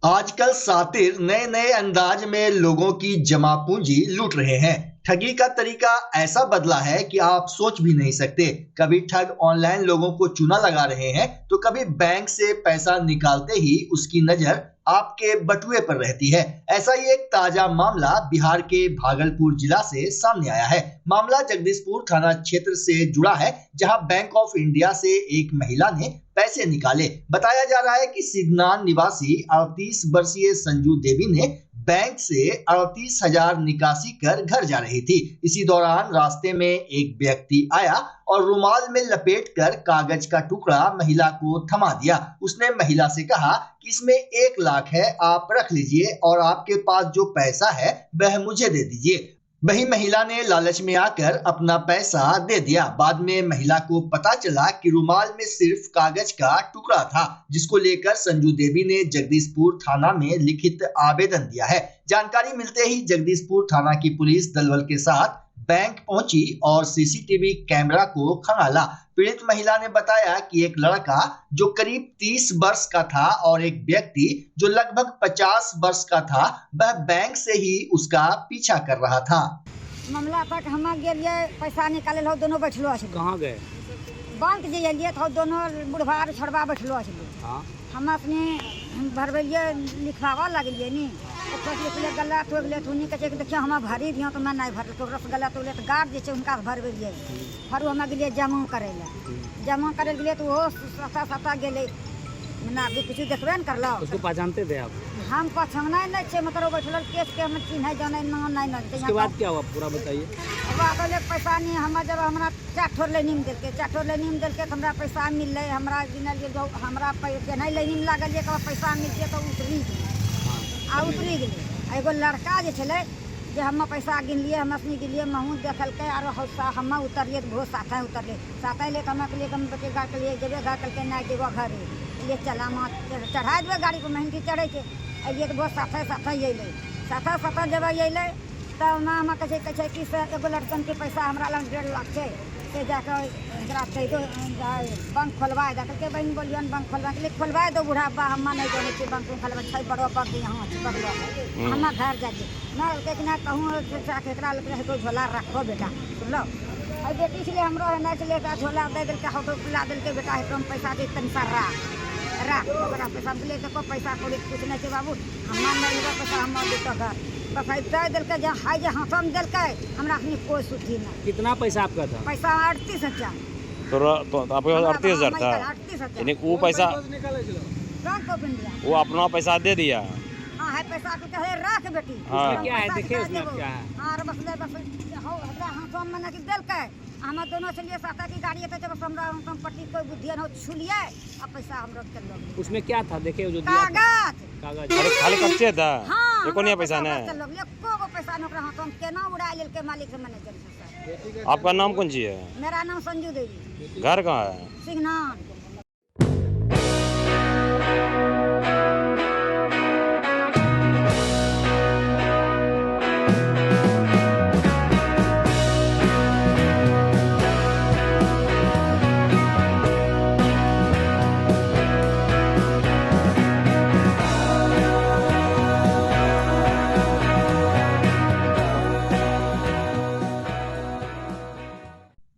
आजकल सातिर नए नए अंदाज में लोगों की जमा पूंजी लूट रहे हैं। ठगी का तरीका ऐसा बदला है कि आप सोच भी नहीं सकते। कभी ठग ऑनलाइन लोगों को चूना लगा रहे हैं तो कभी बैंक से पैसा निकालते ही उसकी नजर आपके बटुए पर रहती है। ऐसा ही एक ताजा मामला बिहार के भागलपुर जिला से सामने आया है। मामला जगदीशपुर थाना क्षेत्र से जुड़ा है, जहां बैंक ऑफ इंडिया से एक महिला ने पैसे निकाले। बताया जा रहा है कि सिगनान निवासी 38 वर्षीय संजू देवी ने बैंक से 38,000 निकासी कर घर जा रही थी। इसी दौरान रास्ते में एक व्यक्ति आया और रुमाल में लपेटकर कागज का टुकड़ा महिला को थमा दिया। उसने महिला से कहा कि इसमें 1 लाख है, आप रख लीजिए और आपके पास जो पैसा है वह मुझे दे दीजिए। वही महिला ने लालच में आकर अपना पैसा दे दिया। बाद में महिला को पता चला कि रुमाल में सिर्फ कागज का टुकड़ा था, जिसको लेकर संजू देवी ने जगदीशपुर थाना में लिखित आवेदन दिया है। जानकारी मिलते ही जगदीशपुर थाना की पुलिस दलबल के साथ बैंक पहुंची और सीसीटीवी कैमरा को खंगाला। पीड़ित महिला ने बताया कि एक लड़का जो करीब 30 वर्ष का था और एक व्यक्ति जो लगभग 50 वर्ष का था, वह बैंक से ही उसका पीछा कर रहा था। मामला तक हम गेलिए, पैसा निकाले हो, दोनों बैठलो छे। कहाँ गए? बैंक जे एलिए तो दोनों बुढ़वा छोड़वा बैठलो छे। हाँ, हम अपने भरबेलिए, लिखवावा लगलिए नी तो गला ठोक ले तुनी कहे कि देखिए हम भरी दियो तो मैं नहीं भरल तो रस गला तोले तो गार्ड जे छे उनका भरबेलिए। फरू हम गेलिए जमा करे गेलिए तो वो सता गेले ना कुछ देखबे न करलो। उसको पहचानते थे आप? हम पहचाना नहीं छे, मतलब बैठल केस के हम चिन्ह जाने नहीं। उसके बाद क्या हुआ पूरा बताइए। अब पैसा नहीं, हम जब हमरा चाठोर लेनिम देलके तो हमरा पैसा मिलले। हमरा गिनल जो हमरा पैसा नहीं लेनिम लागल तो पैसा मिलके तो उतरी गेले। एगो लड़का जे छले जे हम पैसा गिनलिए, हम अपनी गिनलिए, महू देखलके और हम उतरिए तो बहुत साथे ले हम के लिए हम बच्चे घर के लिए जेबे, घर के नहीं जेबो घरे लिए चला माँ चढ़ा देवे गाड़ी पर, मेहनती चढ़े के अइए तो बहुत साथे अइले। साथे जब अइले तब ना हम कहे कि से एगो लड़कन के पैसा हमरा लग 1.5 लाख है से जाकर बैंक खोलवा दे। बहन बोलिए बैंक खोलवा दो बुढ़ापा, हम नहीं जाने छे बैंक खोलवा छै बड़ो बैंक यहाँ बगलो हम घर जाइए ना ना कहूँ तो झोला रखो बेटा, सुनलो और बेटी इसलिए हमरो नहीं चले झोला दे दिल हाथों पिला दिल के बेटा है पैसा दे तन सा राख पैसा दिले तो पैसा कोई कुछ नहीं बाबू, हम नहीं लेगा पैसा हम तो घर बस दे दिल जहाँ हाई जे हाथों में दिल हमरा अपनी कोई सुधी नहीं। कितना पैसा आपका था? पैसा 38,000। तो आपके पास 38,000 था? 38,000 यानी वो पैसा वो अपना पैसा दे दिया? हाँ है पैसा तो कहे रख बेटी। हाँ। क्या है देखिए उसमें क्या है? हाँ बस हाथों में नहीं दिल के हम दोनों चलिए साथा की गाड़ी है जब हमरा पट्टी कोई बुद्धि न छुलिए और पैसा हम रख चल लो। उसमें क्या था देखिए जो दिया था? कागज। अरे खाली कच्चे था? हाँ, एको नहीं पैसा ने? एको को पैसा न हाथों में केना उड़ा लेल के मालिक से मैनेजर। आपका नाम कौन सी है? मेरा नाम संजू देवी। घर कहाँ है? सिगनान।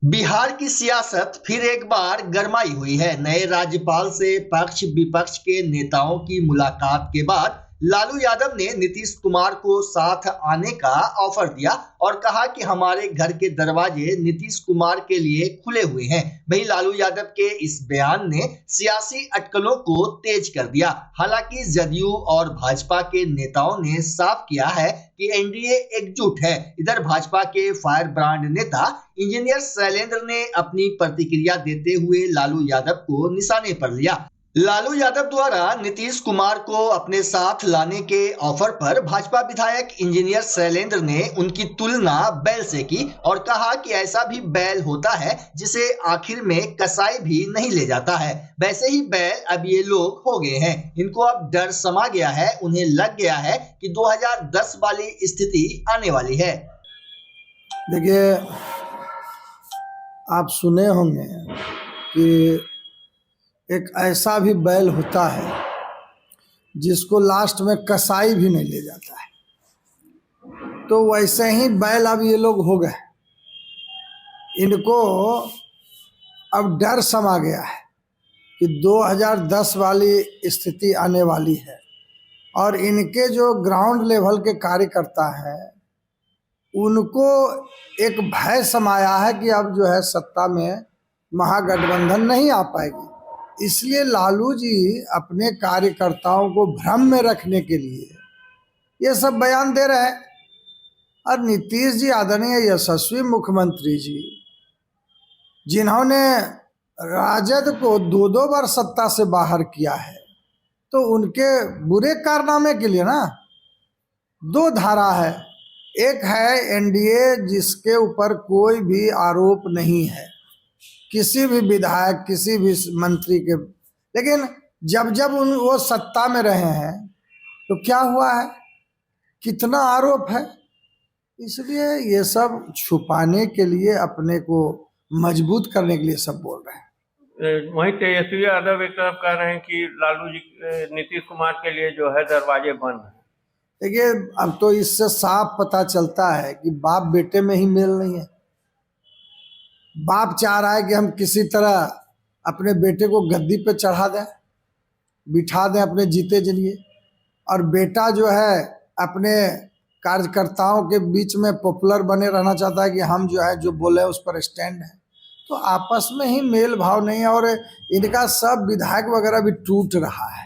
बिहार की सियासत फिर एक बार गरमाई हुई है। नए राज्यपाल से पक्ष विपक्ष के नेताओं की मुलाकात के बाद लालू यादव ने नीतीश कुमार को साथ आने का ऑफर दिया और कहा कि हमारे घर के दरवाजे नीतीश कुमार के लिए खुले हुए हैं। वहीं लालू यादव के इस बयान ने सियासी अटकलों को तेज कर दिया। हालांकि जदयू और भाजपा के नेताओं ने साफ किया है कि एनडीए एकजुट है। इधर भाजपा के फायर ब्रांड नेता इंजीनियर शैलेंद्र ने अपनी प्रतिक्रिया देते हुए लालू यादव को निशाने पर लिया। लालू यादव द्वारा नीतीश कुमार को अपने साथ लाने के ऑफर पर भाजपा विधायक इंजीनियर शैलेंद्र ने उनकी तुलना बैल से की और कहा कि ऐसा भी बैल होता है जिसे आखिर में कसाई भी नहीं ले जाता है। वैसे ही बैल अब ये लोग हो गए हैं। इनको अब डर समा गया है। उन्हें लग गया है कि 2010 वाली स्थिति आने वाली है। देखिए, आप सुने होंगे कि एक ऐसा भी बैल होता है जिसको लास्ट में कसाई भी नहीं ले जाता है। तो वैसे ही बैल अब ये लोग हो गए, इनको अब डर समा गया है कि 2010 वाली स्थिति आने वाली है, और इनके जो ग्राउंड लेवल के कार्यकर्ता हैं उनको एक भय समाया है कि अब जो है सत्ता में महागठबंधन नहीं आ पाएगी। इसलिए लालू जी अपने कार्यकर्ताओं को भ्रम में रखने के लिए ये सब बयान दे रहे हैं। और नीतीश जी, आदरणीय यशस्वी मुख्यमंत्री जी, जिन्होंने राजद को 2 बार सत्ता से बाहर किया है, तो उनके बुरे कारनामे के लिए ना 2 धारा है। एक है एनडीए, जिसके ऊपर कोई भी आरोप नहीं है, किसी भी विधायक, किसी भी मंत्री के, लेकिन जब जब वो सत्ता में रहे हैं तो क्या हुआ है, कितना आरोप है। इसलिए ये सब छुपाने के लिए, अपने को मजबूत करने के लिए सब बोल रहे हैं। वहीं तेजस्वी यादव एक तरफ कह रहे हैं कि लालू जी, नीतीश कुमार के लिए जो है दरवाजे बंद हैं। देखिए, अब तो इससे साफ पता चलता है कि बाप बेटे में ही मेल नहीं है। बाप चाह रहा है कि हम किसी तरह अपने बेटे को गद्दी पे चढ़ा दें, बिठा दें अपने जीते जलिए, और बेटा जो है अपने कार्यकर्ताओं के बीच में पॉपुलर बने रहना चाहता है कि हम जो है जो बोले उस पर स्टैंड है। तो आपस में ही मेल भाव नहीं है, और इनका सब विधायक वगैरह भी टूट रहा है।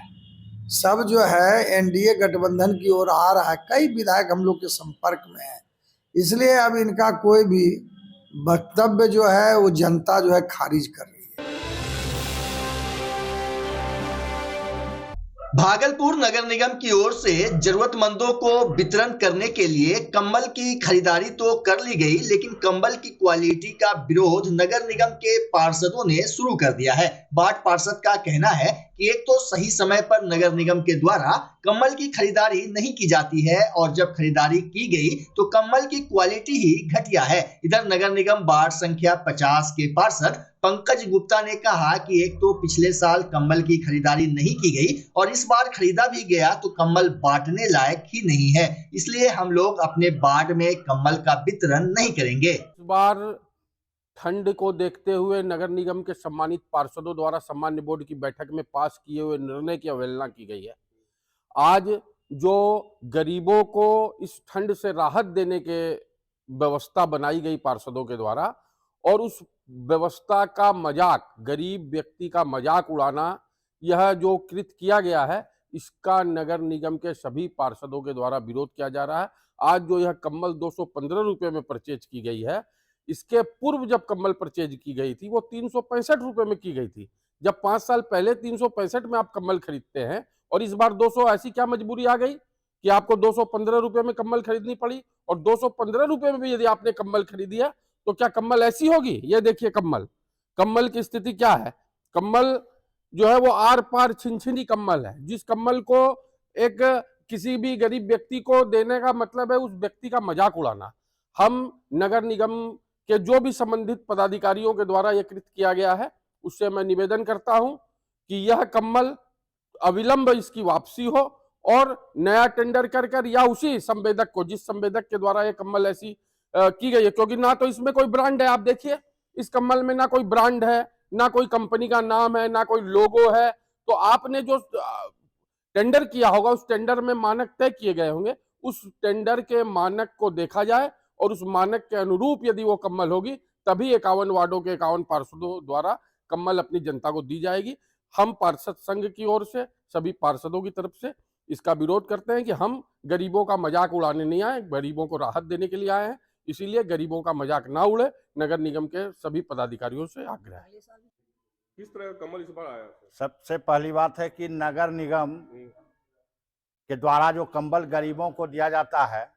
सब जो है एनडीए गठबंधन की ओर आ रहा है। कई विधायक हम लोग के संपर्क में है, इसलिए अब इनका कोई भी वक्तव्य जो है वो जनता जो है खारिज कर रही है। भागलपुर नगर निगम की ओर से जरूरतमंदों को वितरण करने के लिए कंबल की खरीदारी तो कर ली गई, लेकिन कंबल की क्वालिटी का विरोध नगर निगम के पार्षदों ने शुरू कर दिया है। वार्ड पार्षद का कहना है कि एक तो सही समय पर नगर निगम के द्वारा कंबल की खरीदारी नहीं की जाती है, और जब खरीदारी की गई तो कंबल की क्वालिटी ही घटिया है। इधर नगर निगम वार्ड संख्या 50 के पार्षद पंकज गुप्ता ने कहा कि एक तो पिछले साल कंबल की खरीदारी नहीं की गई, और इस बार खरीदा भी गया तो कंबल बांटने लायक ही नहीं है, इसलिए हम लोग अपने वार्ड में कंबल का वितरण नहीं करेंगे। इस बार ठंड को देखते हुए नगर निगम के सम्मानित पार्षदों द्वारा सामान्य बोर्ड की बैठक में पास किए हुए निर्णय की अवहेलना की गई है। आज जो गरीबों को इस ठंड से राहत देने के व्यवस्था बनाई गई पार्षदों के द्वारा, और उस व्यवस्था का मजाक, गरीब व्यक्ति का मजाक उड़ाना, यह जो कृत्य किया गया है, इसका नगर निगम के सभी पार्षदों के द्वारा विरोध किया जा रहा है। आज जो यह कंबल 215 रुपये में परचेज की गई है, इसके पूर्व जब कंबल परचेज की गई थी वो 365 रुपये में की गई थी। जब 5 साल पहले 365 में आप कंबल खरीदते हैं और इस बार 200, ऐसी क्या मजबूरी आ गई कि आपको 215 रुपये में कंबल खरीदनी पड़ी? और 215 रुपये में भी यदि आपने कंबल खरीदी है तो क्या कंबल ऐसी होगी? ये देखिए कंबल की स्थिति क्या है। कंबल जो है वो आर पार छिनछिनी कंबल है, जिस कंबल को एक किसी भी गरीब व्यक्ति को देने का मतलब है उस व्यक्ति का मजाक उड़ाना। हम नगर निगम के जो भी संबंधित पदाधिकारियों के द्वारा यह कृत्य किया गया है, उससे मैं निवेदन करता हूं कि यह कंबल अविलंब इसकी वापसी हो, और नया टेंडर कर या उसी संवेदक को, जिस संवेदक के द्वारा यह कंबल ऐसी की गई है, क्योंकि ना तो इसमें कोई ब्रांड है। आप देखिए इस कंबल में ना कोई ब्रांड है, ना कोई कंपनी का नाम है, ना कोई लोगो है। तो आपने जो टेंडर किया होगा उस टेंडर में मानक तय किए गए होंगे, उस टेंडर के मानक को देखा जाए और उस मानक के अनुरूप यदि वो कंबल होगी तभी 51 वार्डों के 51 पार्षदों द्वारा कंबल अपनी जनता को दी जाएगी। हम पार्षद संघ की ओर से सभी पार्षदों की तरफ से इसका विरोध करते हैं कि हम गरीबों का मजाक उड़ाने नहीं आए, गरीबों को राहत देने के लिए आए हैं। इसीलिए गरीबों का मजाक ना उड़े, नगर निगम के सभी पदाधिकारियों से आग्रह है। किस तरह का कंबल इस बार आया? सबसे पहली बात है कि नगर निगम के द्वारा जो कंबल गरीबों को दिया जाता है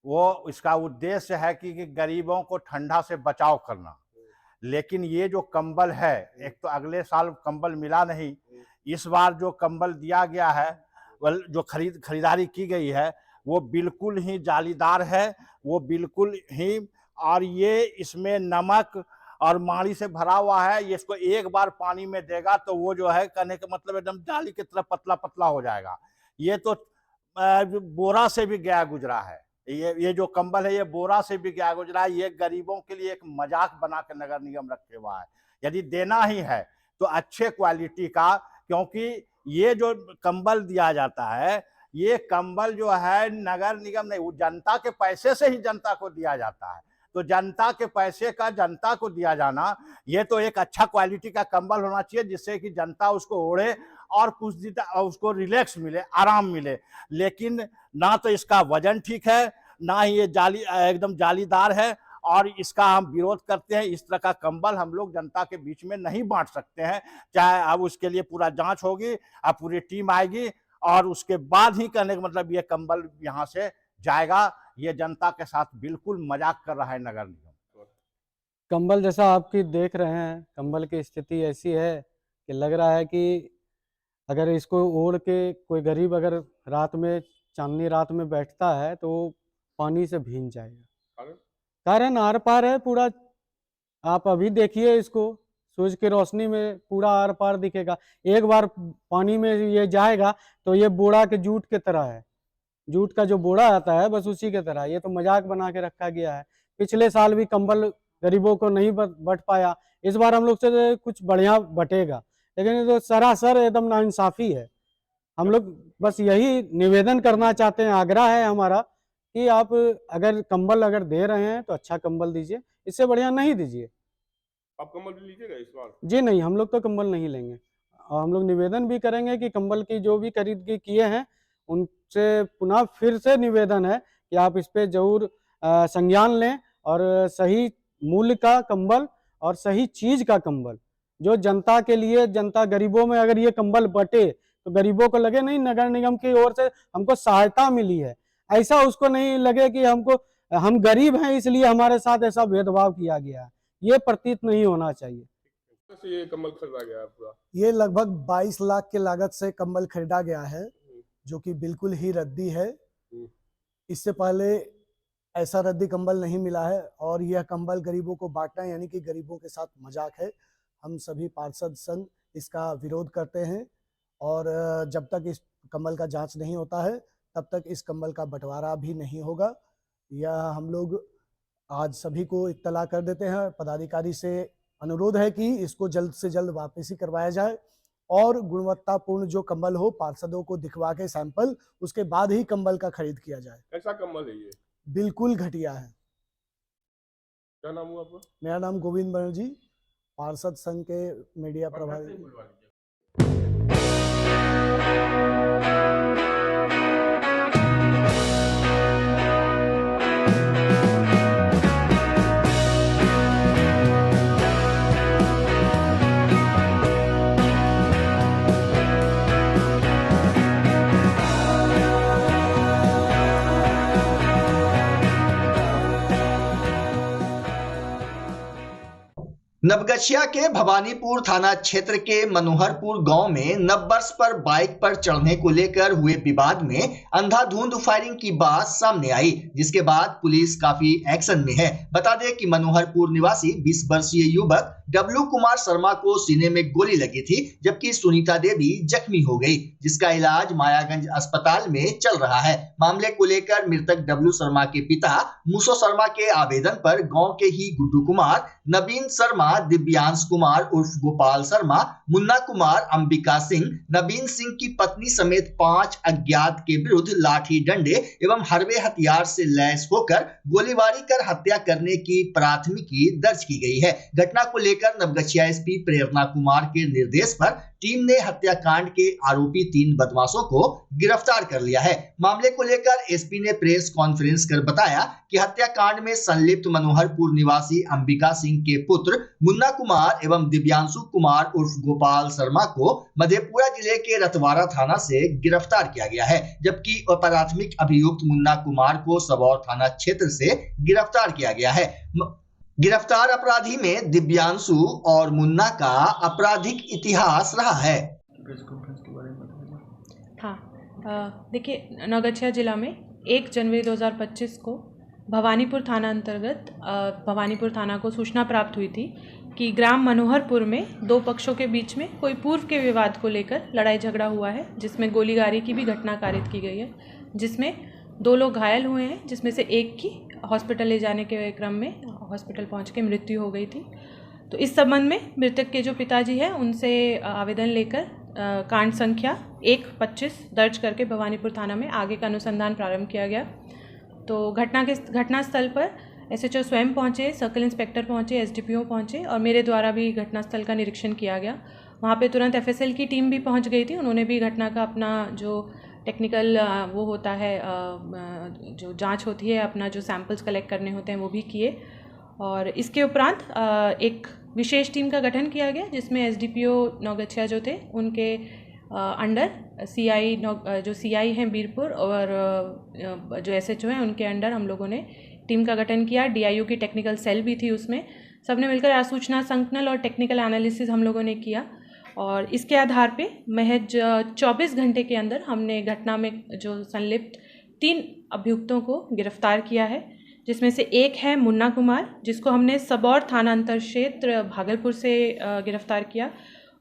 वो इसका उद्देश्य है कि गरीबों को ठंडा से बचाव करना। लेकिन ये जो कंबल है, एक तो अगले साल कंबल मिला नहीं, इस बार जो कंबल दिया गया है, जो खरीदारी की गई है वो बिल्कुल ही जालीदार है, वो बिल्कुल ही, और ये इसमें नमक और माड़ी से भरा हुआ है, ये इसको एक बार पानी में देगा तो वो जो है कहने का मतलब एकदम जाली की तरह पतला पतला हो जाएगा। ये तो बोरा से भी गया गुजरा है, ये जो कंबल है ये बोरा से भी गया गुजरा है। ये गरीबों के लिए एक मजाक बना के नगर निगम रखे हुआ है। यदि देना ही है तो अच्छे क्वालिटी का, क्योंकि ये जो कंबल दिया जाता है ये कंबल जो है नगर निगम नहीं, वो जनता के पैसे से ही जनता को दिया जाता है। तो जनता के पैसे का जनता को दिया जाना, ये तो एक अच्छा क्वालिटी का कंबल होना चाहिए जिससे कि जनता उसको ओढ़े और कुछ दिन उसको रिलैक्स मिले, आराम मिले। लेकिन ना तो इसका वजन ठीक है, ना ही ये जाली एकदम जालीदार है, और इसका हम विरोध करते हैं। इस तरह का कंबल हम लोग जनता के बीच में नहीं बांट सकते हैं। चाहे अब उसके लिए पूरा जांच होगी, अब पूरी टीम आएगी और उसके बाद ही कहने का मतलब ये कंबल यहाँ से जाएगा। ये जनता के साथ बिल्कुल मजाक कर रहा है नगर निगम। कंबल जैसा आपकी देख रहे हैं, कंबल की स्थिति ऐसी है कि लग रहा है कि अगर इसको ओढ़ के कोई गरीब अगर रात में, चांदनी रात में बैठता है तो वो पानी से भीग जाएगा। कारण आर पार है पूरा। आप अभी देखिए इसको, सूरज की रोशनी में पूरा आर पार दिखेगा। एक बार पानी में ये जाएगा तो ये बोरा के जूट के तरह है, जूट का जो बोरा आता है बस उसी के तरह। ये तो मजाक बना के रखा गया है। पिछले साल भी कंबल गरीबों को नहीं बट पाया, इस बार हम लोग से कुछ बढ़िया बटेगा, लेकिन ये तो सरासर एकदम नाइंसाफी है। हम लोग बस यही निवेदन करना चाहते हैं, आग्रह है हमारा कि आप अगर कंबल अगर दे रहे हैं तो अच्छा कंबल दीजिए, इससे बढ़िया नहीं दीजिए। आप कंबल भी लीजिएगा इस बार? जी नहीं, हम लोग तो कंबल नहीं लेंगे। और हम लोग निवेदन भी करेंगे कि कंबल की जो भी खरीद किए हैं उनसे पुनः फिर से निवेदन है कि आप इस पे जरूर संज्ञान लें और सही मूल्य का कंबल और सही चीज का कंबल जो जनता के लिए, जनता गरीबों में अगर ये कंबल बटे तो गरीबों को लगे नहीं नगर निगम की ओर से हमको सहायता मिली है। ऐसा उसको नहीं लगे कि हम गरीब हैं इसलिए हमारे साथ ऐसा भेदभाव किया गया है। ये प्रतीत नहीं होना चाहिए। ये कंबल खरीदा गया है पूरा? ये लगभग 22 लाख के लागत से कंबल खरीदा गया है, जो कि बिल्कुल ही रद्दी है। इससे पहले ऐसा रद्दी कंबल नहीं मिला है और यह कंबल गरीबों को बांटना यानी कि गरीबों के साथ मजाक है। हम सभी पार्षद संघ इसका विरोध करते हैं और जब तक इस कंबल का जांच नहीं होता है तब तक इस कंबल का बंटवारा भी नहीं होगा। यह हम लोग आज सभी को इत्तला कर देते हैं। पदाधिकारी से अनुरोध है कि इसको जल्द से जल्द वापसी करवाया जाए और गुणवत्तापूर्ण जो कंबल हो पार्षदों को दिखवा के सैंपल, उसके बाद ही कंबल का खरीद किया जाए। कैसा कंबल है ये? बिल्कुल घटिया है। क्या नाम हुआ आपका? मेरा नाम गोविंद बनर्जी, पार्षद संघ के मीडिया प्रभारी। नवगछिया के भवानीपुर थाना क्षेत्र के मनोहरपुर गांव में नववर्ष पर बाइक पर चढ़ने को लेकर हुए विवाद में अंधाधुंध फायरिंग की बात सामने आई, जिसके बाद पुलिस काफी एक्शन में है। बता दें कि मनोहरपुर निवासी 20 वर्षीय युवक डब्लू कुमार शर्मा को सीने में गोली लगी थी, जबकि सुनीता देवी जख्मी हो गई, जिसका इलाज मायागंज अस्पताल में चल रहा है। मामले को लेकर मृतक डब्लू शर्मा के पिता मूसो शर्मा के आवेदन पर गाँव के ही गुड्डू कुमार, नवीन शर्मा, दिव्यांश कुमार उर्फ गोपाल शर्मा, मुन्ना कुमार, अंबिका सिंह, नवीन सिंह की पत्नी समेत 5 अज्ञात के विरुद्ध लाठी डंडे एवं हरबे हथियार से लैस होकर गोलीबारी कर हत्या करने की प्राथमिकी दर्ज की गई है। घटना को लेकर नवगछिया एसपी प्रेरणा कुमार के निर्देश पर टीम ने हत्याकांड के आरोपी 3 बदमाशों को गिरफ्तार कर लिया है। मामले को लेकर एसपी ने प्रेस कॉन्फ्रेंस कर बताया कि हत्याकांड में संलिप्त मनोहरपुर निवासी अंबिका सिंह के पुत्र मुन्ना कुमार एवं दिव्यांशु कुमार उर्फ गोपाल शर्मा को मधेपुरा जिले के रतवाड़ा थाना से गिरफ्तार किया गया है, जबकि अपराधिक अभियुक्त मुन्ना कुमार को सबौर थाना क्षेत्र से गिरफ्तार किया गया है। गिरफ्तार अपराधी में दिव्यांशु और मुन्ना का आपराधिक इतिहास रहा है। हाँ, देखिए नवगछिया जिला में 1 जनवरी 2025 को भवानीपुर थाना अंतर्गत भवानीपुर थाना को सूचना प्राप्त हुई थी कि ग्राम मनोहरपुर में दो पक्षों के बीच में कोई पूर्व के विवाद को लेकर लड़ाई झगड़ा हुआ है, जिसमें गोलीबारी की भी घटना कारित की गई है, जिसमें 2 लोग घायल हुए हैं, जिसमें से एक की हॉस्पिटल ले जाने के क्रम में हॉस्पिटल पहुंच के मृत्यु हो गई थी। तो इस संबंध में मृतक के जो पिताजी हैं उनसे आवेदन लेकर कांड संख्या 125 दर्ज करके भवानीपुर थाना में आगे का अनुसंधान प्रारंभ किया गया। तो घटनास्थल पर SHO स्वयं पहुंचे, सर्कल इंस्पेक्टर पहुंचे, SDPO पहुंचे और मेरे द्वारा भी घटनास्थल का निरीक्षण किया गया। वहां पे तुरंत FSL की टीम भी पहुंच गई थी। उन्होंने भी घटना का अपना जो टेक्निकल वो होता है, जो जांच होती है, अपना जो सैंपल्स कलेक्ट करने होते हैं वो भी किए। और इसके उपरांत एक विशेष टीम का गठन किया गया, जिसमें SDPO नौगछिया जो थे उनके अंडर जो CI हैं बीरपुर और जो SHO हैं उनके अंडर हम लोगों ने टीम का गठन किया। DIU की टेक्निकल सेल भी थी उसमें। सबने मिलकर आसूचना संकलन और टेक्निकल एनालिसिस हम लोगों ने किया और इसके आधार पे महज 24 घंटे के अंदर हमने घटना में जो संलिप्त 3 अभियुक्तों को गिरफ्तार किया है, जिसमें से एक है मुन्ना कुमार, जिसको हमने सबौर थाना अंतर क्षेत्र भागलपुर से गिरफ्तार किया,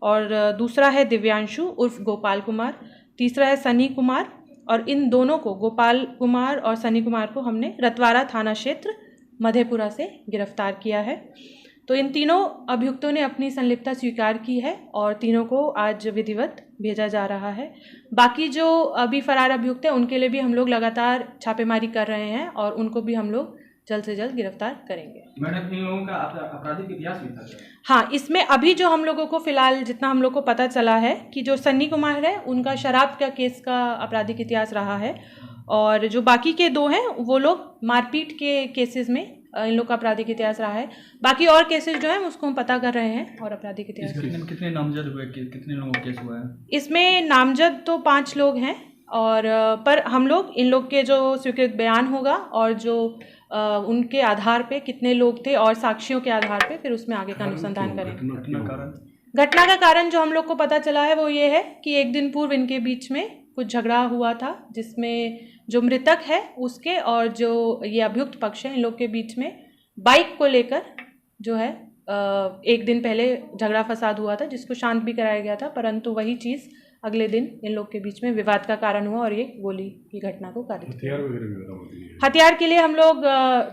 और दूसरा है दिव्यांशु उर्फ गोपाल कुमार, तीसरा है सनी कुमार, और इन दोनों को, गोपाल कुमार और सनी कुमार को, हमने रतवाड़ा थाना क्षेत्र मधेपुरा से गिरफ्तार किया है। तो इन तीनों अभियुक्तों ने अपनी संलिप्तता स्वीकार की है और तीनों को आज विधिवत भेजा जा रहा है। बाकी जो अभी फरार अभियुक्त हैं उनके लिए भी हम लोग लगातार छापेमारी कर रहे हैं और उनको भी हम लोग जल्द से जल्द गिरफ्तार करेंगे। मैडम, इन लोगों का आपराधिक इतिहास भी था? हाँ, इसमें अभी जो हम लोगों को फिलहाल जितना हम लोग को पता चला है कि जो सन्नी कुमार है उनका शराब का केस का आपराधिक इतिहास रहा है, और जो बाकी के 2 हैं वो लोग मारपीट के केसेस में इन लोग का आपराधिक इतिहास रहा है। बाकी और केसेस जो हैं उसको हम पता कर रहे हैं और आपराधिक इतिहास। कितने नामजद हुए, कितने लोगों का केस हुआ है? इसमें नामजद तो 5 लोग हैं, और पर हम लोग इन लोग के जो स्वीकृत बयान होगा और जो उनके आधार पे कितने लोग थे और साक्ष्यों के आधार पे फिर उसमें आगे का अनुसंधान करेंगे। घटना का कारण जो हम लोग को पता चला है वो ये है कि एक दिन पूर्व इनके बीच में कुछ झगड़ा हुआ था, जिसमें जो मृतक है उसके और जो ये अभियुक्त पक्ष है इन लोग के बीच में बाइक को लेकर जो है एक दिन पहले झगड़ा फसाद हुआ था, जिसको शांत भी कराया गया था, परंतु वही चीज़ अगले दिन इन लोग के बीच में विवाद का कारण हुआ और ये गोली की घटना को कारित किया। हथियार के लिए हम लोग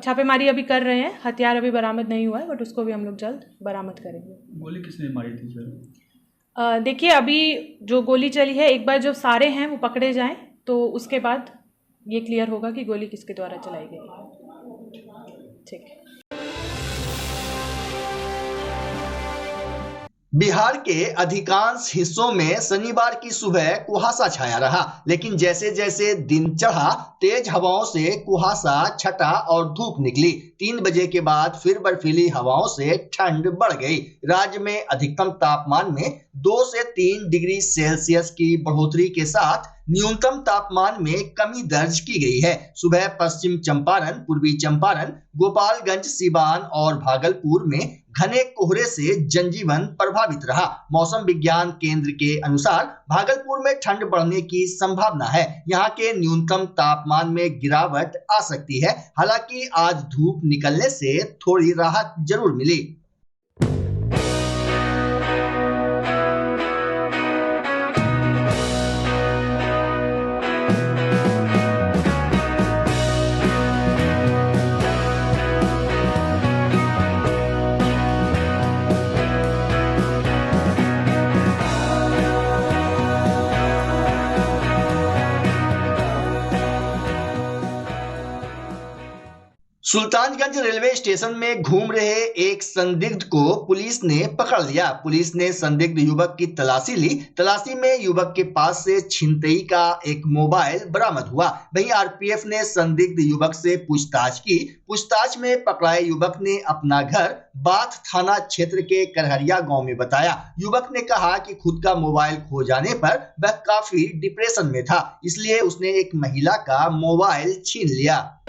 छापेमारी अभी कर रहे हैं। हथियार अभी बरामद नहीं हुआ है, बट उसको भी हम लोग जल्द बरामद करेंगे। गोली किसने मारी थी सर? देखिए, अभी जो गोली चली है, एक बार जो सारे हैं वो पकड़े जाएं तो उसके बाद ये क्लियर होगा कि गोली किसके द्वारा चलाई गई है। ठीक है। बिहार के अधिकांश हिस्सों में शनिवार की सुबह कुहासा छाया रहा, लेकिन जैसे जैसे दिन चढ़ा तेज हवाओं से कुहासा छटा और धूप निकली। 3 बजे के बाद फिर बर्फीली हवाओं से ठंड बढ़ गई। राज्य में अधिकतम तापमान में 2 से 3 डिग्री सेल्सियस की बढ़ोतरी के साथ न्यूनतम तापमान में कमी दर्ज की गई है। सुबह पश्चिम चंपारण, पूर्वी चंपारण, गोपालगंज, सीवान और भागलपुर में घने कोहरे से जनजीवन प्रभावित रहा। मौसम विज्ञान केंद्र के अनुसार भागलपुर में ठंड बढ़ने की संभावना है। यहाँ के न्यूनतम तापमान में गिरावट आ सकती है। हालांकि आज धूप निकलने से थोड़ी राहत जरूर मिली। सुल्तानगंज रेलवे स्टेशन में घूम रहे एक संदिग्ध को पुलिस ने पकड़ लिया। पुलिस ने संदिग्ध युवक की तलाशी ली। तलाशी में युवक के पास से छिनतई का एक मोबाइल बरामद हुआ। वहीं आरपीएफ ने संदिग्ध युवक से पूछताछ की। पूछताछ में पकड़ाए युवक ने अपना घर बाथ थाना क्षेत्र के करहरिया गांव में बताया। युवक ने कहा कि खुद का मोबाइल खो जाने पर वह काफी डिप्रेशन में था, इसलिए उसने एक महिला का मोबाइल छीन लिया।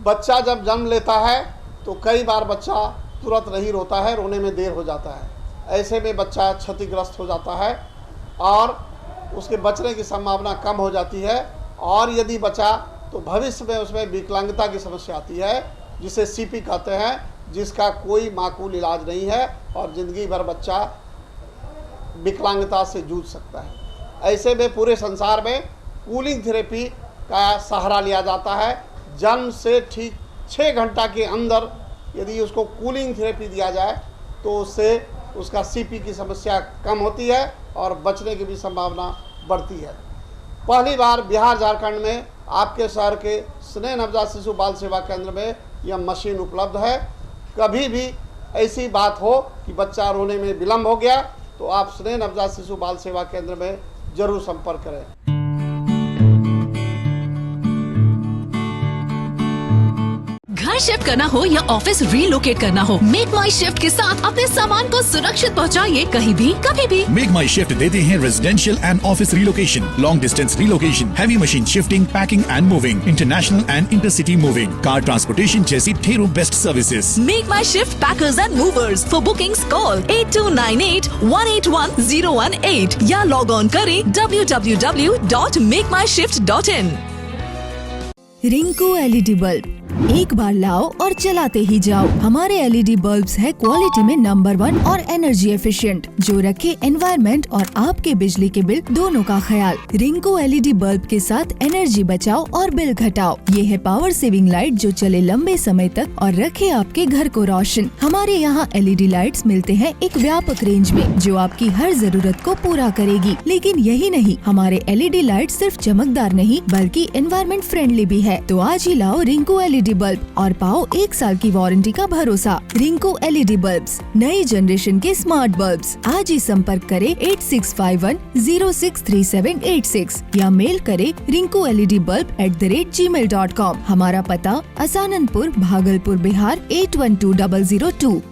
बच्चा जब जन्म लेता है तो कई बार बच्चा तुरंत नहीं रोता है, रोने में देर हो जाता है। ऐसे में बच्चा क्षतिग्रस्त हो जाता है और उसके बचने की संभावना कम हो जाती है। और यदि बचा तो भविष्य में उसमें विकलांगता की समस्या आती है, जिसे सीपी कहते हैं, जिसका कोई माकूल इलाज नहीं है और ज़िंदगी भर बच्चा विकलांगता से जूझ सकता है। ऐसे में पूरे संसार में कूलिंग थेरेपी का सहारा लिया जाता है। जन्म से ठीक 6 घंटा के अंदर यदि उसको कूलिंग थेरेपी दिया जाए तो उससे उसका सीपी की समस्या कम होती है और बचने की भी संभावना बढ़ती है। पहली बार बिहार झारखंड में आपके शहर के स्नेह नवजात शिशु बाल सेवा केंद्र में यह मशीन उपलब्ध है। कभी भी ऐसी बात हो कि बच्चा रोने में विलम्ब हो गया तो आप स्नेह नवजात शिशु बाल सेवा केंद्र में जरूर संपर्क करें। घर शिफ्ट करना हो या ऑफिस रीलोकेट करना हो, मेक माई शिफ्ट के साथ अपने सामान को सुरक्षित पहुंचाइए कहीं भी कभी भी। मेक माई शिफ्ट देते हैं residential and office relocation, long distance relocation, heavy machine shifting, packing and moving, international and intercity moving, car transportation जैसी ढेरों best services. Make my shift packers and movers. For bookings call 8298-181-018 या log on करें www.makemyshift.in। Rinku LED bulb, एक बार लाओ और चलाते ही जाओ। हमारे एलईडी बल्ब्स है क्वालिटी में नंबर 1 और एनर्जी एफिशिएंट, जो रखे एनवायरनमेंट और आपके बिजली के बिल दोनों का ख्याल। रिंकू एलईडी बल्ब के साथ एनर्जी बचाओ और बिल घटाओ। ये है पावर सेविंग लाइट जो चले लंबे समय तक और रखे आपके घर को रोशन। हमारे यहाँ एलईडी लाइट्स मिलते हैं एक व्यापक रेंज में जो आपकी हर जरूरत को पूरा करेगी। लेकिन यही नहीं, हमारे एलईडी लाइट सिर्फ चमकदार नहीं बल्कि एनवायरनमेंट फ्रेंडली भी है। तो आज ही लाओ रिंकू एलईडी बल्ब और पाओ 1 साल की वारंटी का भरोसा। रिंकू एलईडी बल्ब्स, नई जनरेशन के स्मार्ट बल्ब्स। आज ही संपर्क करें 8651063786 या मेल करें rinku.led.bulb@gmail.com। हमारा पता असाननपुर, भागलपुर, बिहार 812002।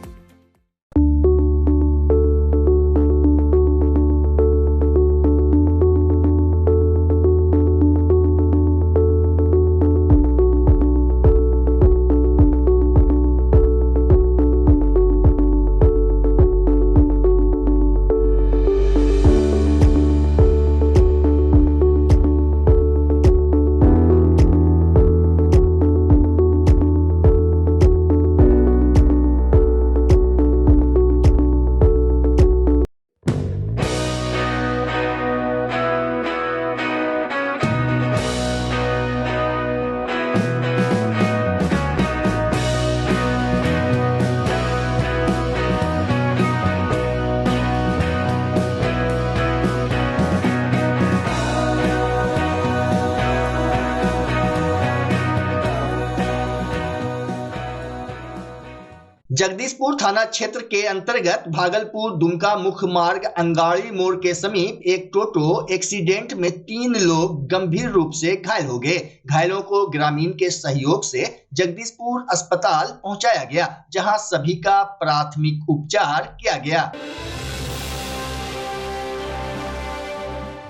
जगदीशपुर थाना क्षेत्र के अंतर्गत भागलपुर दुमका मुख्य मार्ग अंगाड़ी मोड़ के समीप एक टोटो एक्सीडेंट में 3 लोग गंभीर रूप से घायल हो गए। घायलों को ग्रामीण के सहयोग से जगदीशपुर अस्पताल पहुंचाया गया, जहां सभी का प्राथमिक उपचार किया गया।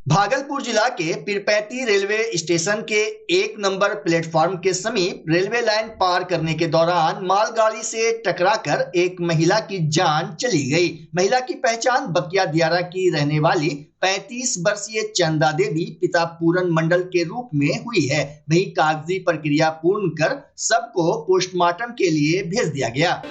भागलपुर जिला के पीरपैंती रेलवे स्टेशन के 1 नंबर प्लेटफॉर्म के समीप रेलवे लाइन पार करने के दौरान मालगाड़ी से टकराकर एक महिला की जान चली गई। महिला की पहचान बकिया दियारा की रहने वाली 35 वर्षीय चंदा देवी पिता पूरन मंडल के रूप में हुई है। वहीं कागजी प्रक्रिया पूर्ण कर सबको पोस्टमार्टम के लिए भेज दिया गया।